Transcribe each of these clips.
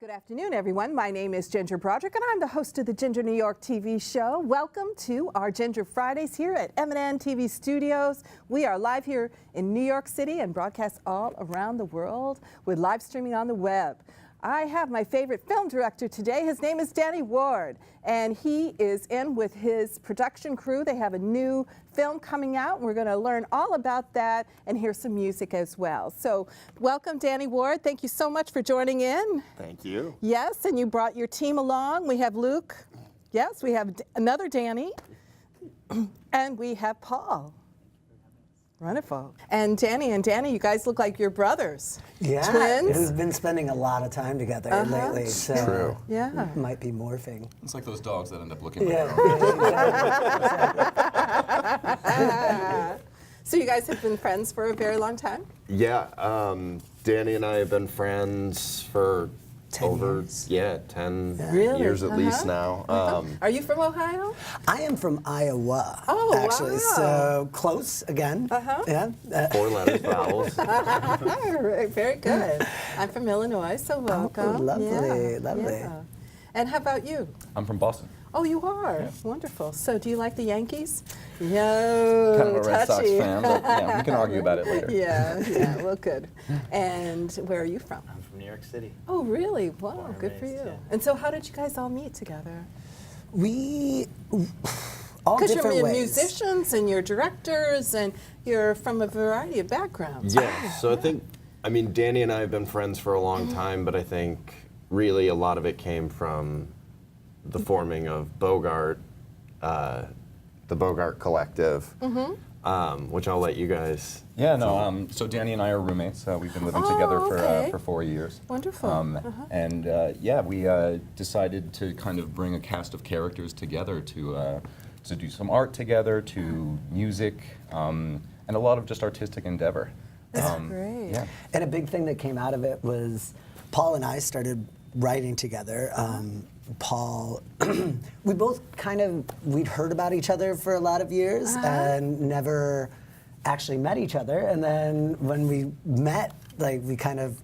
Good afternoon, everyone. My name is Ginger Broderick, and I'm the host of the Ginger New York TV show. Welcome to our Ginger Fridays here at M&N TV Studios. We are live here in New York City and broadcast all around the world with live streaming on the web. I have my favorite film director today. His name is Danny Ward, and he is in with his production crew. They have a new film coming out, and we're going to learn all about that and hear some music as well. So welcome, Danny Ward. Thank you so much for joining in. Thank you. Yes, and you brought your team along. We have Luke. Yes, we have another Danny. And we have Paul. Wonderful. And Danny, you guys look like you're brothers. Yeah, twins. we've been spending a lot of time together lately, so True. Yeah. Might be morphing. It's like those dogs that end up looking like Yeah, dogs. So you guys have been friends for a very long time? Yeah, Danny and I have been friends for 10 over years. 10 Really? years at least now. Are you from Ohio? I am from Iowa, Oh, actually, wow. so close again. Yeah. 4 letters, vowels. Very good. I'm from Illinois, so welcome. lovely, lovely. Yeah. And how about you? I'm from Boston. Oh, you are? Wonderful. So do you like the Yankees? No, Kind of a Red Sox touchy. fan, but yeah, we can argue about it later. Yeah, well, good. And where are you from? I'm from New York City. Oh, really? Wow, Born and good for raised, you. yeah. And so how did you guys all meet together? We all Because different you're ways. musicians and you're directors and you're from a variety of backgrounds. Yeah, so I mean, Danny and I have been friends for a long time, but I think really a lot of it came from the forming of Bogart, the Bogart Collective, which I'll let you guys. Yeah, no, so Danny and I are roommates. We've been living together okay. for 4 years. Wonderful. And yeah, we decided to kind of bring a cast of characters together to do some art together, to music, and a lot of just artistic endeavor. That's great. Yeah. And a big thing that came out of it was Paul and I started writing together. Paul, we both we'd heard about each other for a lot of years and never actually met each other. And then when we met, we kind of,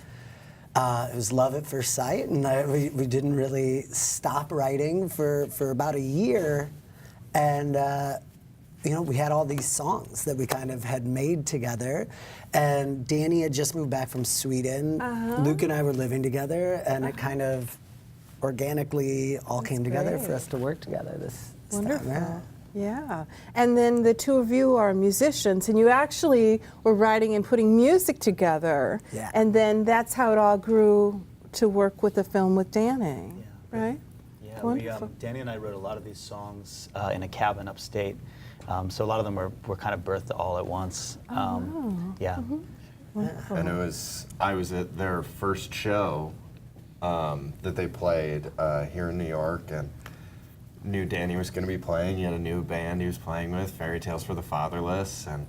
it was love at first sight, and we didn't really stop writing for about a year. And we had all these songs that we kind of had made together. And Danny had just moved back from Sweden. Luke and I were living together, and it kind of organically all came together great. for us to work together this Wonderful. time. Yeah. And then the two of you are musicians, and you actually were writing and putting music together. Yeah. And then that's how it all grew to work with the film with Danny, right? Yeah, Wonderful. Danny and I wrote a lot of these songs in a cabin upstate. So a lot of them were kind of birthed all at once. Yeah. And I was at their first show that they played here in New York, and knew Danny was going to be playing. He had a new band he was playing with, Fairtyales for the Fatherless, and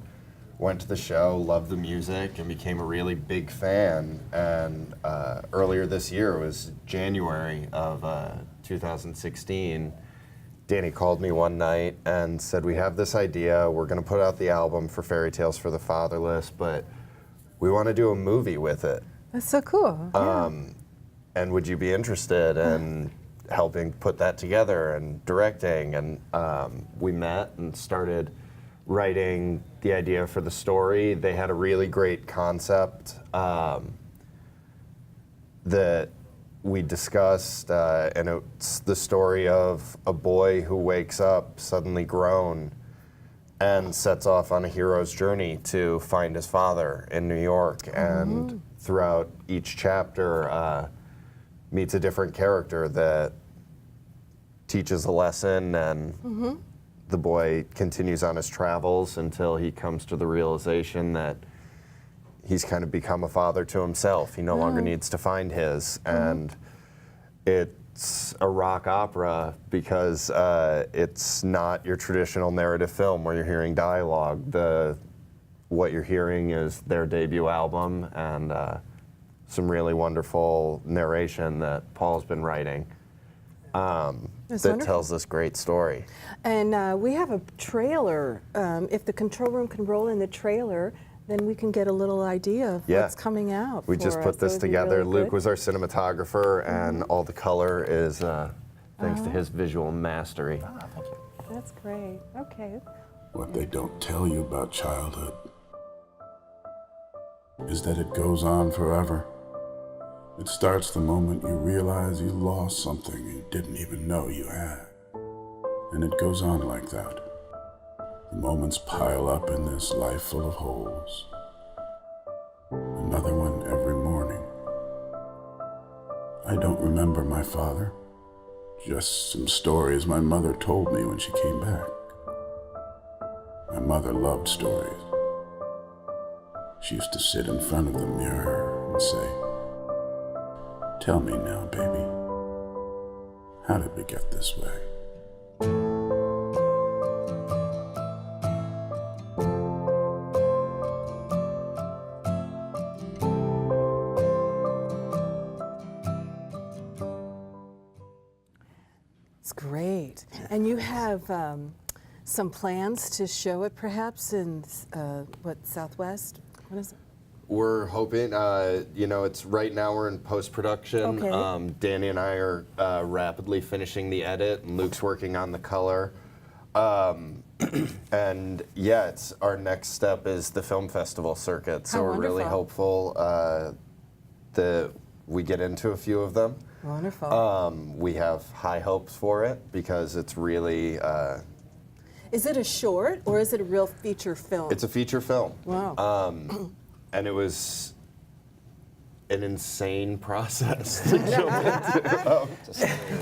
went to the show, loved the music, and became a really big fan. And earlier this year, it was January of 2016, Danny called me one night and said, we have this idea, we're going to put out the album for Fairtyales for the Fatherless, but we want to do a movie with it. That's so cool. And would you be interested in helping put that together and directing? And we met and started writing the idea for the story. They had a really great concept that we discussed, and it's the story of a boy who wakes up suddenly grown and sets off on a hero's journey to find his father in New York. And throughout each chapter, meets a different character that teaches a lesson, and the boy continues on his travels until he comes to the realization that he's kind of become a father to himself. He no longer needs to find his. And it's a rock opera because it's not your traditional narrative film where you're hearing dialogue. What you're hearing is their debut album and some really wonderful narration that Paul's been writing that wonderful. tells this great story. And we have a trailer. If the control room can roll in the trailer, then we can get a little idea of Yeah. what's coming out. We just for put us. That this would be together. really Luke good. was our cinematographer, and all the color is thanks to his visual mastery. That's great. Okay. What they don't tell you about childhood is that it goes on forever. It starts the moment you realize you lost something you didn't even know you had. And it goes on like that. The moments pile up in this life full of holes. Another one every morning. I don't remember my father, just some stories my mother told me when she came back. My mother loved stories. She used to sit in front of the mirror and say, "Tell me now, baby, how did we get this way?" It's great. And you have some plans to show it perhaps in, Southwest? What is it? We're hoping, it's right now we're in post-production. Okay. Danny and I are rapidly finishing the edit, and Luke's working on the color. And yeah, it's our next step is the film festival circuit. So How we're really wonderful. hopeful that we get into a few of them. Wonderful. We have high hopes for it because it's really, Is it a short or is it a real feature film? it's a feature film. Wow. And it was an insane process to jump into.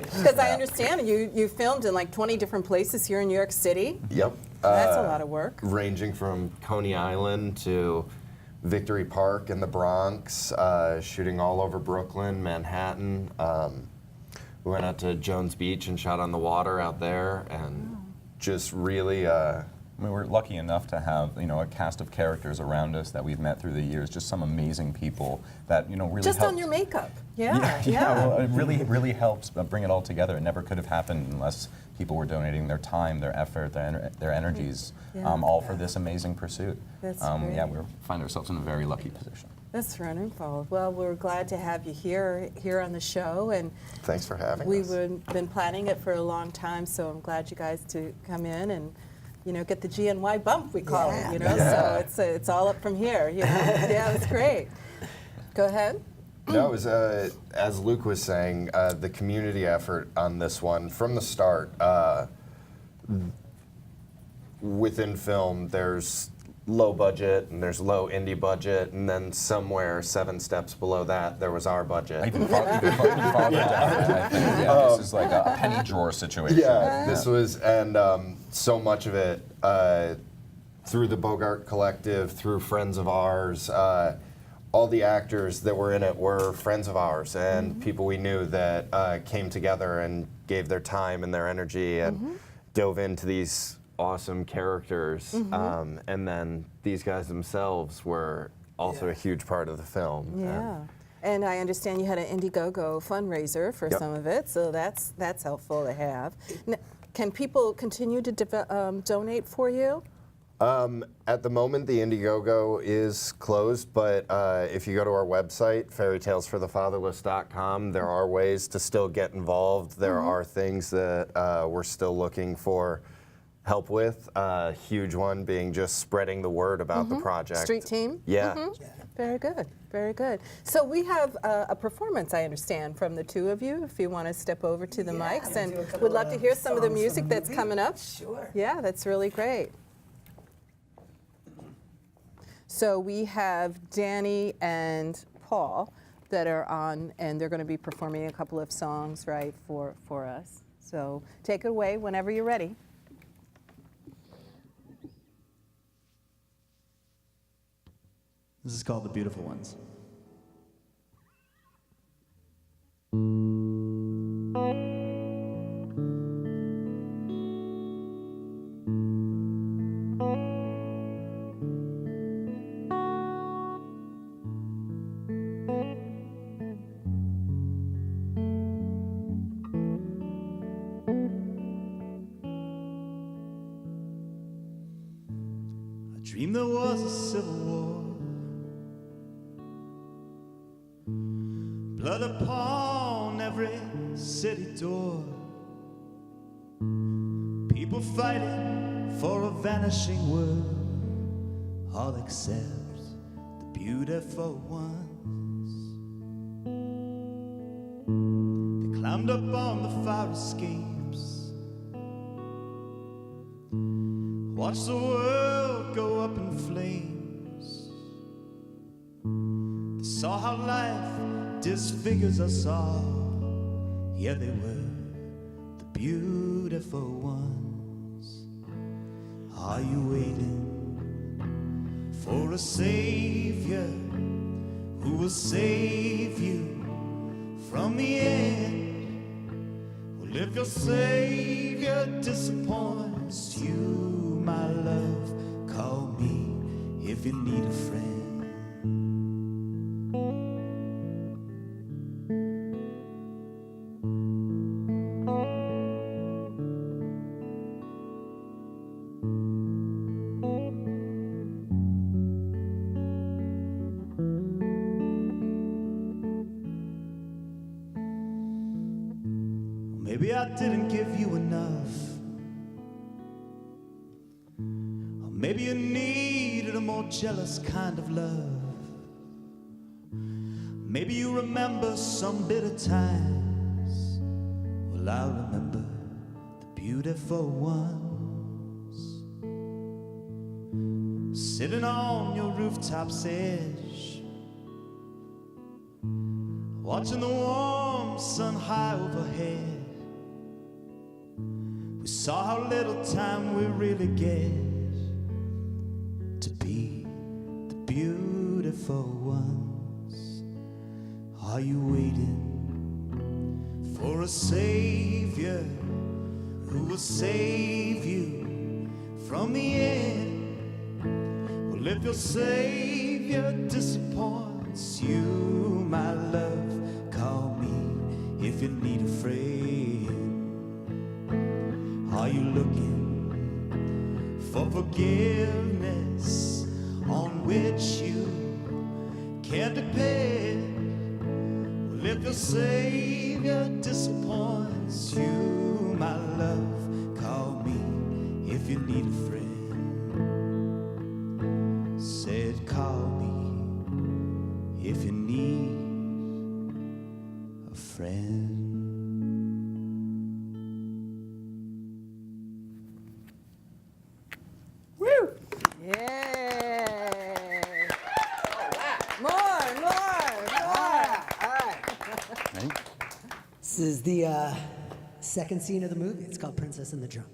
Because I understand you filmed in like 20 different places here in New York City. Yep. That's a lot of work. Ranging from Coney Island to Victory Park in the Bronx, shooting all over Brooklyn, Manhattan. We went out to Jones Beach and shot on the water out there, and just really. I mean, we're lucky enough to have, a cast of characters around us that we've met through the years, just some amazing people that, really Just helped. on your makeup. Yeah. Well, it really helps bring it all together. It never could have happened unless people were donating their time, their effort, their energies, Yeah. all for this amazing pursuit. That's Yeah, great. we find ourselves in a very lucky position. That's wonderful. Well, we're glad to have you here on the show, and Thanks for having us. we've been planning it for a long time. So I'm glad you guys to come in and get the GNY bump we call it. Yeah. So it's all up from here. Yeah, it's great. Go ahead. No, it was, as Luke was saying, the community effort on this one from the start. Within film, there's low budget and there's low indie budget, and then somewhere 7 steps below that, there was our budget. Even farther down, I think. Yeah, this is like a penny drawer situation. Yeah, this was, and so much of it through the Bogart Collective, through friends of ours. All the actors that were in it were friends of ours and people we knew that came together and gave their time and their energy and dove into these awesome characters. And then these guys themselves were also a huge part of the film. Yeah. And I understand you had an Indiegogo fundraiser for Yep. some of it, so that's helpful to have. Can people continue to donate for you? At the moment, the Indiegogo is closed, but if you go to our website, Fairtyalesforthefatherless.com, there are ways to still get involved. There are things that we're still looking for help with. A huge one being just spreading the word about the project. Street team? Yeah. Very good, very good. So we have a performance, I understand, from the two of you, if you want to step over to the mics. And do a couple we'd love to of hear some of the songs from music the that's movie. coming up. Sure. Yeah, that's really great. So we have Danny and Paul that are on, and they're going to be performing a couple of songs, right, for us. So take it away whenever you're ready. This is called The Beautiful Ones. I dreamed there was a civil war Blood upon every city door. People fighting for a vanishing world, all except the beautiful ones. They climbed up on the fire escapes, watched the world go up in flames. They saw how life disfigures us all. Yeah, they were the beautiful ones. Are you waiting for a savior who will save you from the end? Well, if your savior disappoints you, my love, call me if you need a friend. Maybe I didn't give you enough, or maybe you needed a more jealous kind of love. Maybe you remember some bitter times. Well, I remember the beautiful ones, sitting on your rooftops edge, watching the warm sun high overhead. We saw how little time we really get to be the beautiful ones. Are you waiting for a savior who will save you from the end? Well, if your savior disappoints you, my love, call me if you need a friend. Are you looking for forgiveness on which you can depend? Well, if your savior disappoints you, my love, call me if you need a friend. Said call me if you need a friend. Yay! More. Right? This is the second scene of the movie. It's called Princess and the Drum.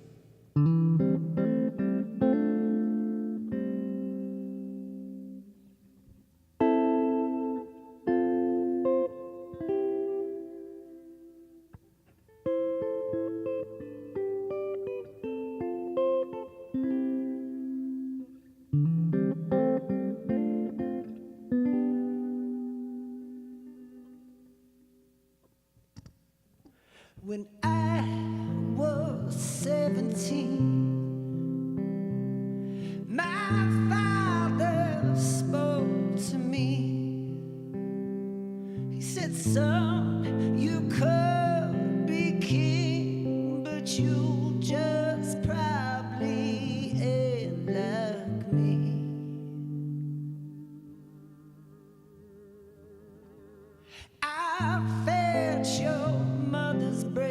When I was 17, my father spoke to me. He said, son, you could be king, but you'll just probably end like me. I felt your mother's breath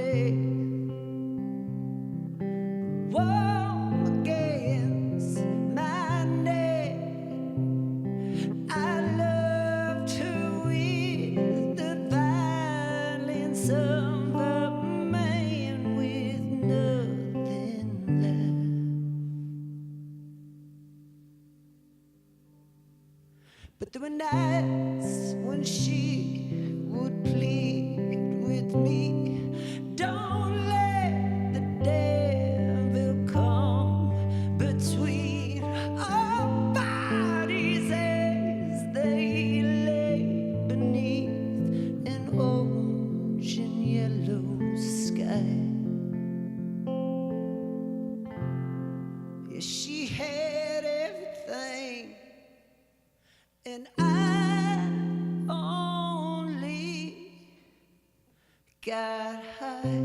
warm against my neck. I loved her with the violence of a man with nothing left. But there were nights when she would plead with me, don't let the devil come between our bodies as they lay beneath an orange and yellow sky. Yeah, she had everything, and I only got high.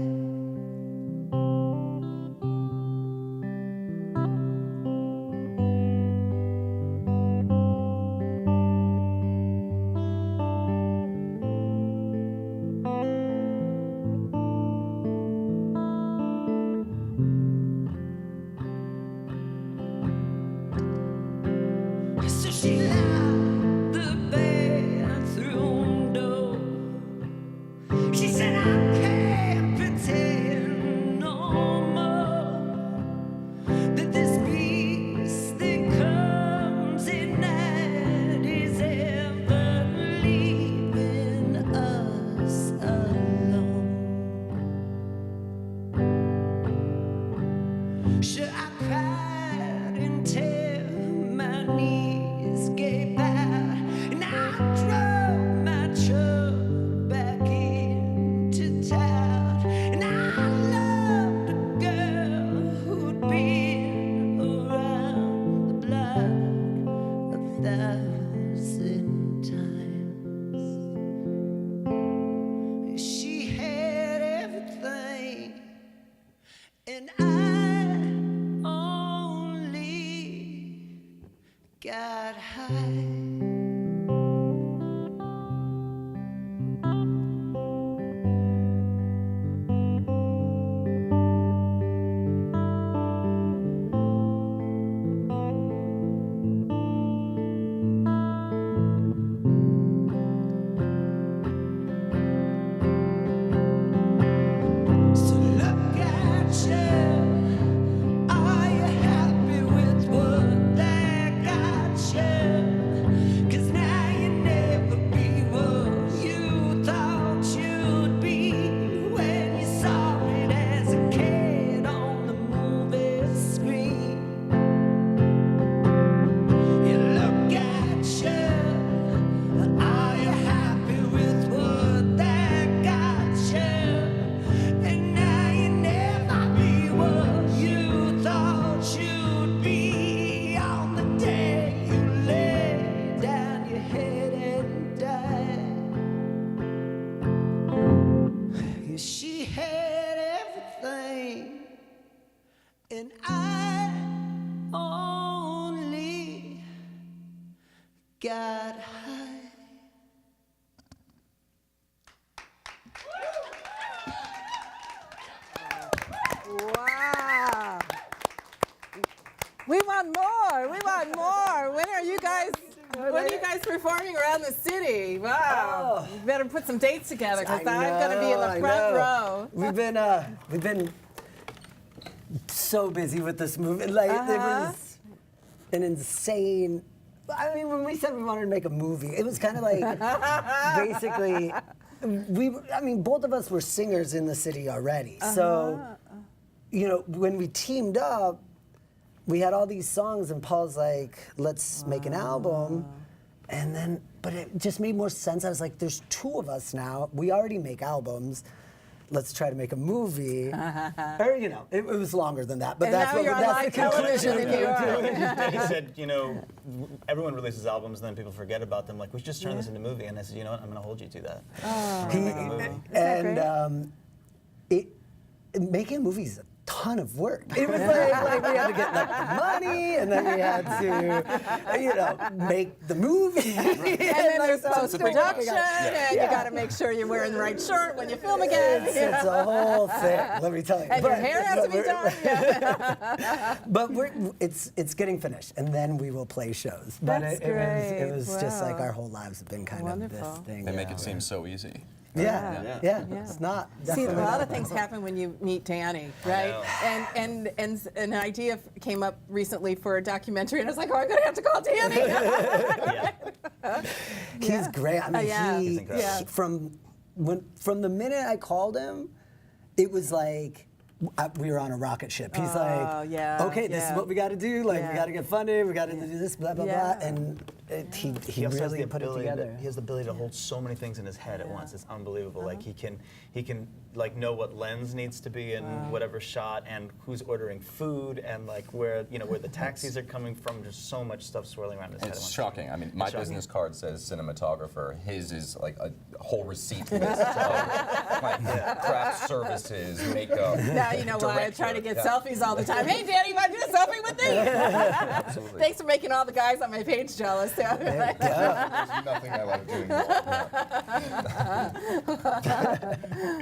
So she locked the bathroom door. She said, I can't pretend no more that this peace that comes at night is ever leaving us alone. Sure, I cried until my knees gave out, and I drove my truck back into town, and I loved a girl who'd been around the block 1,000 times. She had everything, and I only got high. So look at you. Are you happy with what that got you? 'Cause now you never be what you thought you'd be when you saw it as a kid on the movie screen. You look at you. Are you happy with what that got you? And now you never be what you thought you'd be on the day you lay down your head and died. Yeah, she had everything, and I only got high. Wow. We want more. We want more. When are you guys? When are you guys performing around the city? Wow. You better put some dates together because I'm going to be in the front row. We've been so busy with this movie. Like it was an insane. I mean, when we said we wanted to make a movie, it was kind of like basically I mean, both of us were singers in the city already. So, you know, when we teamed up, we had all these songs, and Paul's like, let's make an album. And then, but it just made more sense. I was like, there's two of us now. We already make albums. Let's try to make a movie. Or, you know, it was longer than that. But And that's now what you're on that's the live television conclusion. in New York. He said, you know, everyone releases albums, and then people forget about them. Like, we should just turn this into a movie. And I said, you know what? I'm going to hold you to that. We're gonna make a movie. And making a movie is a ton of work. It was like we had to get like the money, and then we had to, you know, make the movie. And then there's post-production, and you got to make sure you're wearing the right shirt when you film again. It's a whole thing, let me tell you. And your hair has to be done. Yeah. But it's getting finished, and then we will play shows. But That's it was great. just like Wow. our whole lives have been kind of Wonderful. this thing. They make you it know. seem so easy. Yeah. It's not. See, a definitely lot not. of things happen when you meet Danny, right? And an idea came up recently for a documentary, and I was like, oh, I'm going to have to call Danny. He's great. I mean, He's incredible. from the minute I called him, it was like we were on a rocket ship. He's like, yeah, okay, this is yeah. what we got to do. Like, Yeah. we got to get funded. We got to do this, blah, blah, Yeah. blah. And he also has really the put it ability together. he has the ability to hold so many things in his head at once. It's unbelievable. Like he can like know what lens needs to be in whatever shot, and who's ordering food, and like where the taxis are coming from. There's so much stuff swirling around his head. at It's once. shocking. I mean, my shocking. business card says cinematographer. His is like a whole receipt list of like craft services, makeup. Now you know why I director. try to get Yeah. selfies all the time. Hey, Danny, you want to do a selfie with me? Absolutely. Thanks for making all the guys on my page jealous. There's nothing I like doing more.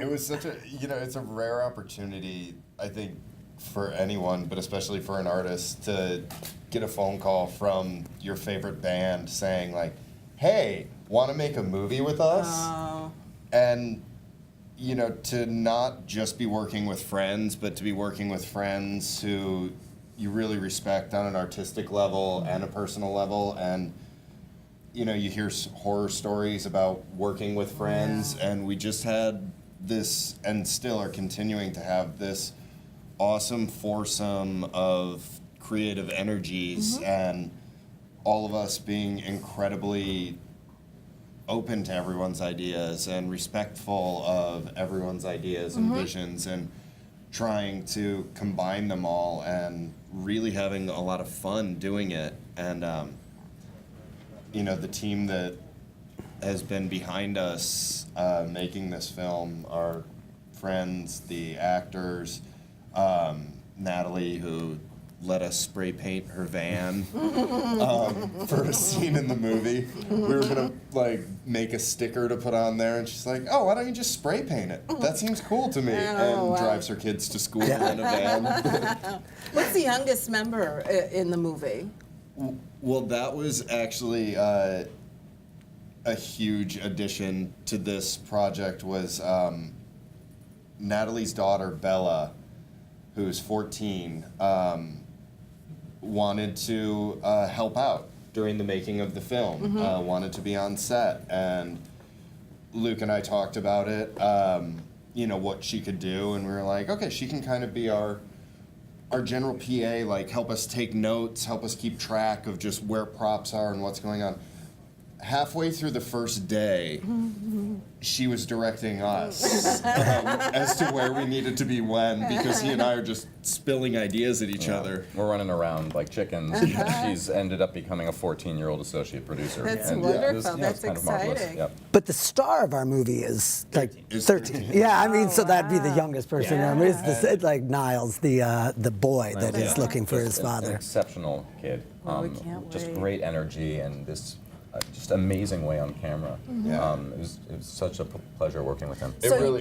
It was such a, it's a rare opportunity, I think, for anyone, but especially for an artist, to get a phone call from your favorite band saying like, hey, want to make a movie with us? Oh. And, to not just be working with friends, but to be working with friends who you really respect on an artistic level and a personal level. And you hear horror stories about working with friends, and we just had this, and still are continuing to have this awesome foursome of creative energies, and all of us being incredibly open to everyone's ideas and respectful of everyone's ideas and visions, and trying to combine them all, and really having a lot of fun doing it. And the team that has been behind us making this film, our friends, the actors, Natalie, who let us spray paint her van for a scene in the movie. We were gonna make a sticker to put on there, and she's like, "Oh, why don't you just spray paint it? That seems cool to me." And drives her kids to school in a van. What's the youngest member in the movie? Well, that was actually a huge addition to this project. Was Natalie's daughter Bella, who's 14, wanted to help out during the making of the film. Wanted to be on set, and Luke and I talked about it. What she could do, and we were like, okay, she can kind of be our general PA, like help us take notes, help us keep track of just where props are and what's going on. Halfway through the first day, she was directing us as to where we needed to be when, because he and I are just spilling ideas at each other. We're running around like chickens. She's ended up becoming a 14-year-old associate producer. That's And, wonderful. it was, That's it's kind of marvelous. exciting. Yep. But the star of our movie is like 13. 13. Yeah, I mean, so that'd be the youngest person. Yeah. I mean, it's like Niles, the boy that is looking for his An father. exceptional kid. Well, we can't just wait. great energy and this just amazing way on camera. Yeah. It was such a pleasure working with him.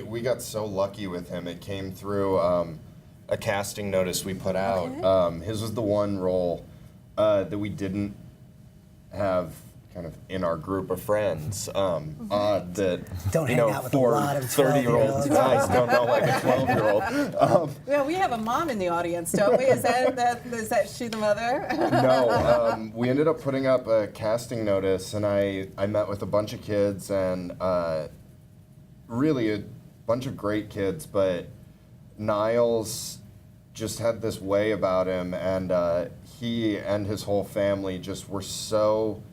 We got so lucky with him. It came through a casting notice we put out. Okay. His was the one role that we didn't have kind of in our group of friends. Odd that Don't hang out with a four lot of 30-year-old 12-year-olds. guys don't know like a 12-year-old. Well, we have a mom in the audience, don't we? Is that she the mother? No, we ended up putting up a casting notice, and I met with a bunch of kids, and really a bunch of great kids, but Niles just had this way about him, and he and his whole family just were so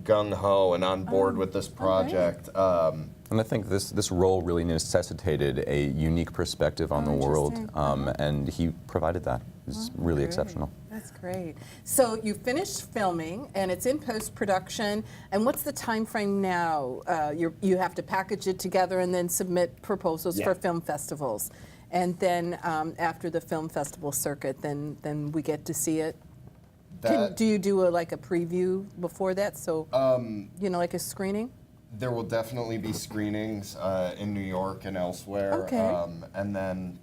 gung-ho and on board with this project. And I think this role really necessitated a unique perspective on the world, interesting. and he provided that. It was really Great. exceptional. That's great. So you finished filming, and it's in post-production. And what's the time frame now? You have to package it together and then submit proposals for film festivals. And then after the film festival circuit, then we get to see it. Do you do a preview before that? So like a screening? There will definitely be screenings in New York and elsewhere. Okay. And then,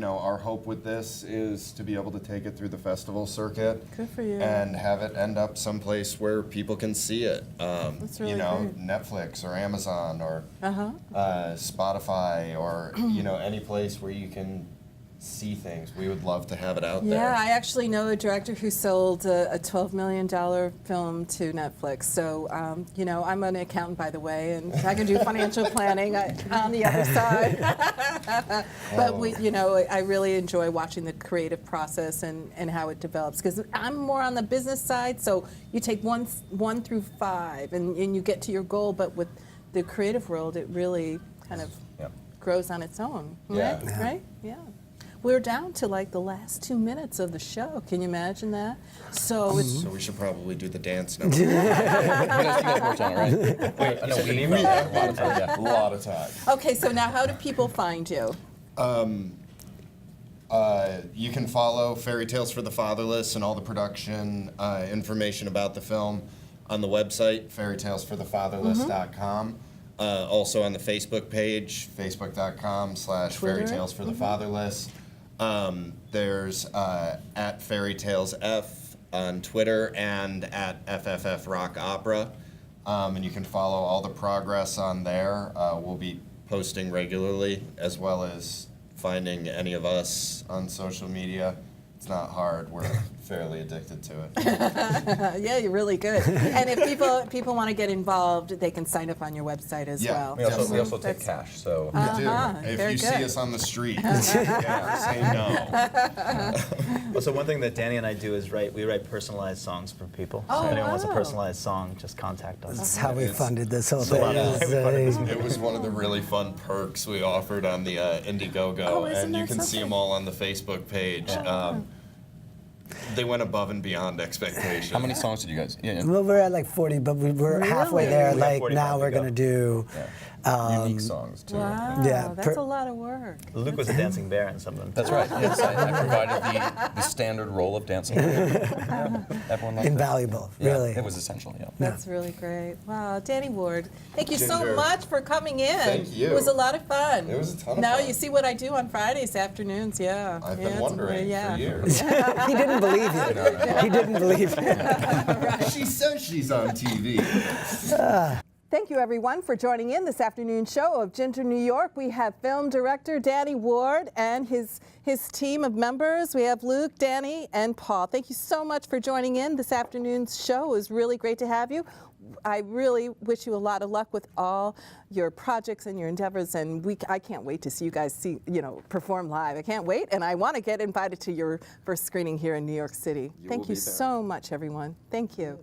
our hope with this is to be able to take it through the festival circuit. Good for you. And have it end up someplace where people can see it. That's really great. Netflix or Amazon or Spotify or, any place where you can see things. We would love to have it out there. Yeah, I actually know a director who sold a $12 million film to Netflix. So, you know, I'm an accountant, by the way, and I can do financial planning on the other side. But you know, I really enjoy watching the creative process and how it develops, because I'm more on the business side. So you take one through 5, and you get to your goal. But with the creative world, it really kind of grows on its own. Yeah. Right? Yeah. We're down to like the last 2 minutes of the show. Can you imagine that? So it's So we should probably do the dance now. You guys worked on it, right? Wait, no, we have a lot of time. Yeah. A lot of time. okay. So now, how do people find you? You can follow Fairtyales for the Fatherless and all the production information about the film on the website, fairytalesforthefatherless.com. Also on the Facebook page, Twitter? facebook.com/fairytalesforthefatherless. There's at FairytalesF on Twitter and at FFF Rock Opera. And you can follow all the progress on there. We'll be posting regularly, as well as finding any of us on social media. It's not hard. We're fairly addicted to it. Yeah, you're really good. And if people want to get involved, they can sign up on your website as well. We also take cash, so. We do. If very you good. see us on the street, say no. Well, so one thing that Danny and I do is we write personalized songs for people. So if anyone wants a personalized song, just contact us. That's how we funded this whole thing. It was one of the really fun perks we offered on the Indiegogo, isn't and you that can see them all on the Facebook page. They went above and beyond expectations. How many songs did you guys? Yeah. Well, we're at like 40, but we were halfway Really? there. We have Like 45 now to we're go. gonna do. Unique songs too. Wow, Yeah, that's a lot of work. Luke was a dancing bear in some of them. That's right. Yes, I provided the standard role of dancing. Yeah, everyone loved Invaluable, it. Yeah, really. it was essential. Yeah. That's really great. Wow, Danny Ward, thank you so Ginger. much for coming in. Thank you. It was a lot of fun. It was a ton of now fun. you see what I do on Fridays afternoons. Yeah. I've Yeah, been it's wondering yeah. for years. He didn't believe you. He didn't believe you. She says she's on TV. Thank you, everyone, for joining in this afternoon show of Ginger New York. We have film director Danny Ward and his team of members. We have Luke, Danny, and Paul. Thank you so much for joining in this afternoon's show. It was really great to have you. I really wish you a lot of luck with all your projects and your endeavors, and I can't wait to see you guys perform live. I can't wait, and I want to get invited to your first screening here in New York City. Thank you so much, everyone. Thank you.